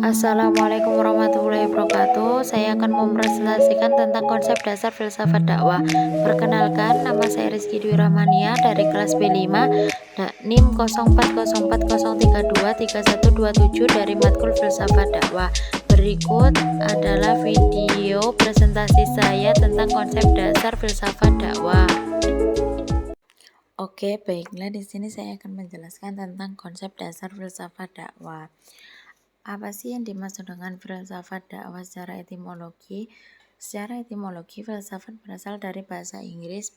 Assalamualaikum warahmatullahi wabarakatuh. Saya akan mempresentasikan tentang konsep dasar filsafat dakwah. Perkenalkan, nama saya Rizky Dwi Rahmania dari kelas B5 NIM 040403231127 dari matkul filsafat dakwah. Berikut adalah video presentasi saya tentang konsep dasar filsafat dakwah. Oke, baiklah, di sini saya akan menjelaskan tentang konsep dasar filsafat dakwah. Apa sih yang dimaksud dengan filsafat dakwah secara etimologi? Secara etimologi, filsafat berasal dari bahasa Inggris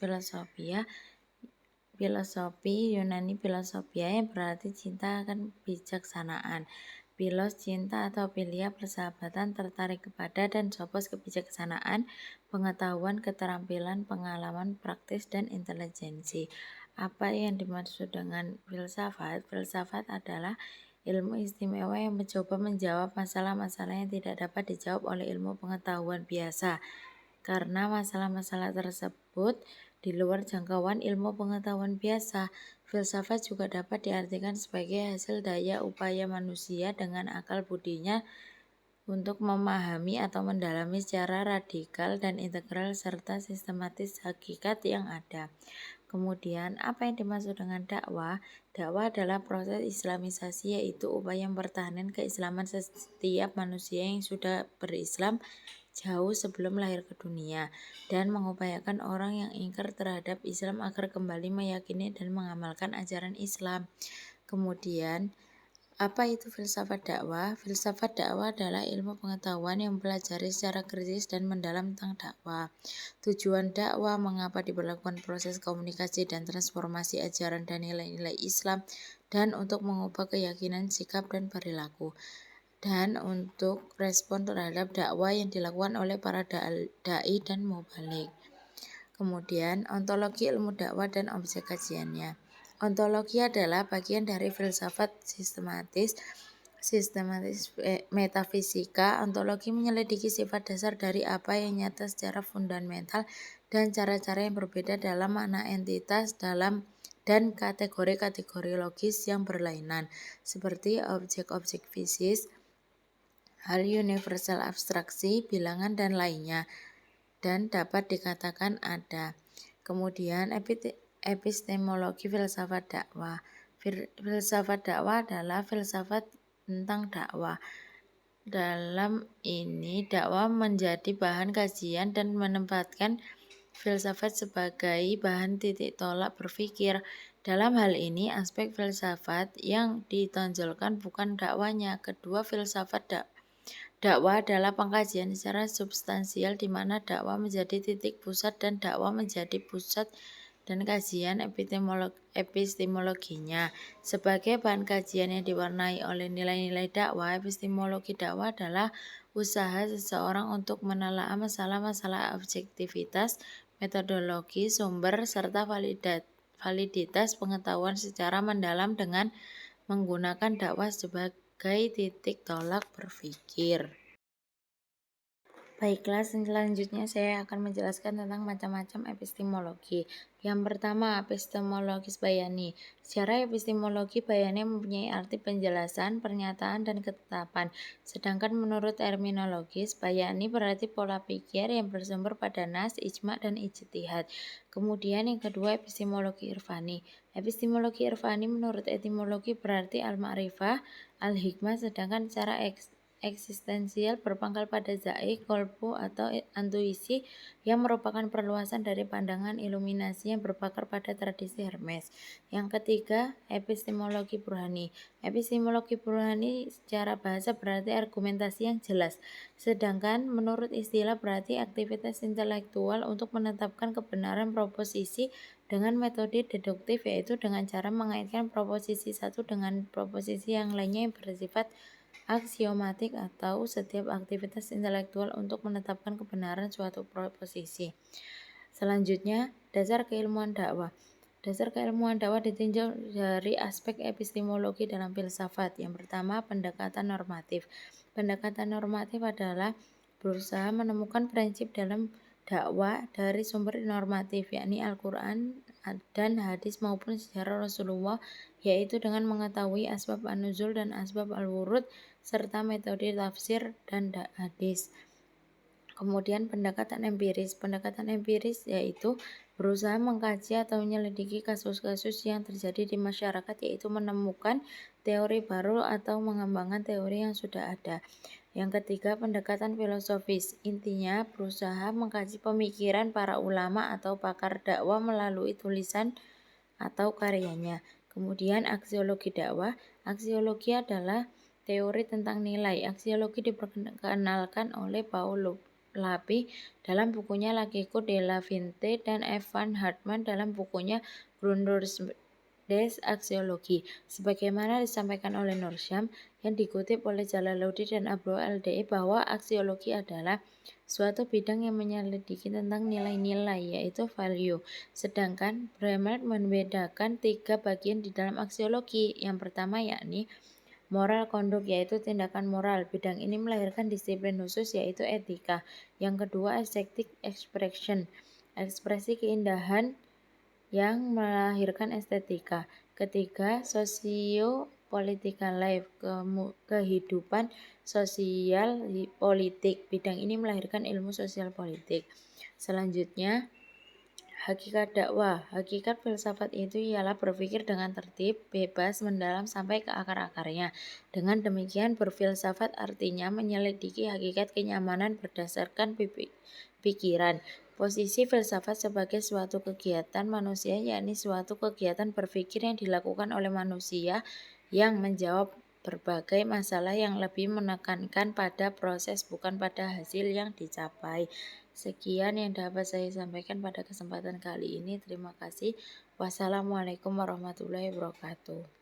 filosofi Yunani philosophia yang berarti cinta akan bijaksanaan. Philos cinta atau philia persahabatan, tertarik kepada, dan sophos kebijaksanaan, pengetahuan, keterampilan, pengalaman, praktis, dan intelijensi. Apa yang dimaksud dengan filsafat? Filsafat adalah ilmu istimewa yang mencoba menjawab masalah-masalah yang tidak dapat dijawab oleh ilmu pengetahuan biasa, karena masalah-masalah tersebut di luar jangkauan ilmu pengetahuan biasa. Filsafat juga dapat diartikan sebagai hasil daya upaya manusia dengan akal budinya untuk memahami atau mendalami secara radikal dan integral serta sistematis hakikat yang ada. Kemudian, apa yang dimaksud dengan dakwah? Dakwah adalah proses islamisasi, yaitu upaya mempertahankan keislaman setiap manusia yang sudah berislam jauh sebelum lahir ke dunia, dan mengupayakan orang yang ingkar terhadap Islam agar kembali meyakini dan mengamalkan ajaran Islam. Kemudian, apa itu filsafat dakwah? Filsafat dakwah adalah ilmu pengetahuan yang mempelajari secara kritis dan mendalam tentang dakwah. Tujuan dakwah, mengapa diberlakukan proses komunikasi dan transformasi ajaran dan nilai-nilai Islam, dan untuk mengubah keyakinan, sikap, dan perilaku, dan untuk respon terhadap dakwah yang dilakukan oleh para dai dan mubalik. Kemudian, ontologi ilmu dakwah dan objek kajiannya. Ontologi adalah bagian dari filsafat sistematis metafisika. Ontologi menyelidiki sifat dasar dari apa yang nyata secara fundamental dan cara-cara yang berbeda dalam makna entitas dalam dan kategori-kategori logis yang berlainan, seperti objek-objek fisik, hal universal abstraksi, bilangan, dan lainnya, dan dapat dikatakan ada. Kemudian epistemologi filsafat dakwah. Filsafat dakwah adalah filsafat tentang dakwah. Dalam ini, dakwah menjadi bahan kajian dan menempatkan filsafat sebagai bahan titik tolak berpikir. Dalam hal ini, aspek filsafat yang ditonjolkan bukan dakwanya. Kedua, filsafat dakwah adalah pengkajian secara substansial di mana dakwah menjadi titik pusat dan dakwah menjadi pusat dan kajian epistemologinya. Sebagai bahan kajian yang diwarnai oleh nilai-nilai dakwah, epistemologi dakwah adalah usaha seseorang untuk menelaah masalah-masalah objektivitas, metodologi, sumber, serta validitas pengetahuan secara mendalam dengan menggunakan dakwah sebagai titik tolak berpikir. Baiklah, selanjutnya saya akan menjelaskan tentang macam-macam epistemologi. Yang pertama, epistemologis bayani. Secara epistemologi, bayani mempunyai arti penjelasan, pernyataan, dan ketetapan. Sedangkan menurut terminologis, bayani berarti pola pikir yang bersumber pada nas, ijma, dan ijtihad. Kemudian yang kedua, epistemologi irfani. Epistemologi irfani menurut etimologi berarti al-ma'rifah, al-hikmah, sedangkan secara eksistensial berpangkal pada za'i, kolbu, atau intuisi yang merupakan perluasan dari pandangan iluminasi yang berbakar pada tradisi Hermes. Yang ketiga, epistemologi burhani. Epistemologi burhani secara bahasa berarti argumentasi yang jelas, sedangkan menurut istilah berarti aktivitas intelektual untuk menetapkan kebenaran proposisi dengan metode deduktif, yaitu dengan cara mengaitkan proposisi satu dengan proposisi yang lainnya yang bersifat aksiomatik, atau setiap aktivitas intelektual untuk menetapkan kebenaran suatu proposisi. Selanjutnya, dasar keilmuan dakwah. Dasar keilmuan dakwah ditinjau dari aspek epistemologi dalam filsafat. Yang pertama, pendekatan normatif. Pendekatan normatif adalah berusaha menemukan prinsip dalam dakwah dari sumber normatif, yakni Al-Quran dan hadis maupun sejarah Rasulullah, yaitu dengan mengetahui asbab an-nuzul dan asbab al-wurud serta metode tafsir dan hadis. Kemudian pendekatan empiris. Pendekatan empiris yaitu berusaha mengkaji atau menyelidiki kasus-kasus yang terjadi di masyarakat, yaitu menemukan teori baru atau mengembangkan teori yang sudah ada. Yang ketiga, pendekatan filosofis. Intinya berusaha mengkaji pemikiran para ulama atau pakar dakwah melalui tulisan atau karyanya. Kemudian aksiologi dakwah. Aksiologi adalah teori tentang nilai. Aksiologi diperkenalkan oleh Paul Lapie dalam bukunya L'Aquilo de la Vinte dan Evan Hartman dalam bukunya Grundrisse Aksiologi. Sebagaimana disampaikan oleh Norsham yang dikutip oleh Jalaluddin dan Abu LDI bahwa aksiologi adalah suatu bidang yang menyelidiki tentang nilai-nilai, yaitu value. Sedangkan Bramett membedakan 3 bagian di dalam aksiologi. Yang pertama yakni moral conduct, yaitu tindakan moral. Bidang ini melahirkan disiplin khusus, yaitu etika. Yang kedua, aesthetic expression, ekspresi keindahan yang melahirkan estetika. Ketiga, socio-political life, kehidupan sosial politik. Bidang ini melahirkan ilmu sosial politik. Selanjutnya, hakikat dakwah. Hakikat filsafat itu ialah berpikir dengan tertib, bebas, mendalam sampai ke akar-akarnya. Dengan demikian, berfilsafat artinya menyelidiki hakikat kenyamanan berdasarkan pikiran. Posisi filsafat sebagai suatu kegiatan manusia, yakni suatu kegiatan berpikir yang dilakukan oleh manusia yang menjawab berbagai masalah, yang lebih menekankan pada proses bukan pada hasil yang dicapai. Sekian yang dapat saya sampaikan pada kesempatan kali ini. Terima kasih. Wassalamualaikum warahmatullahi wabarakatuh.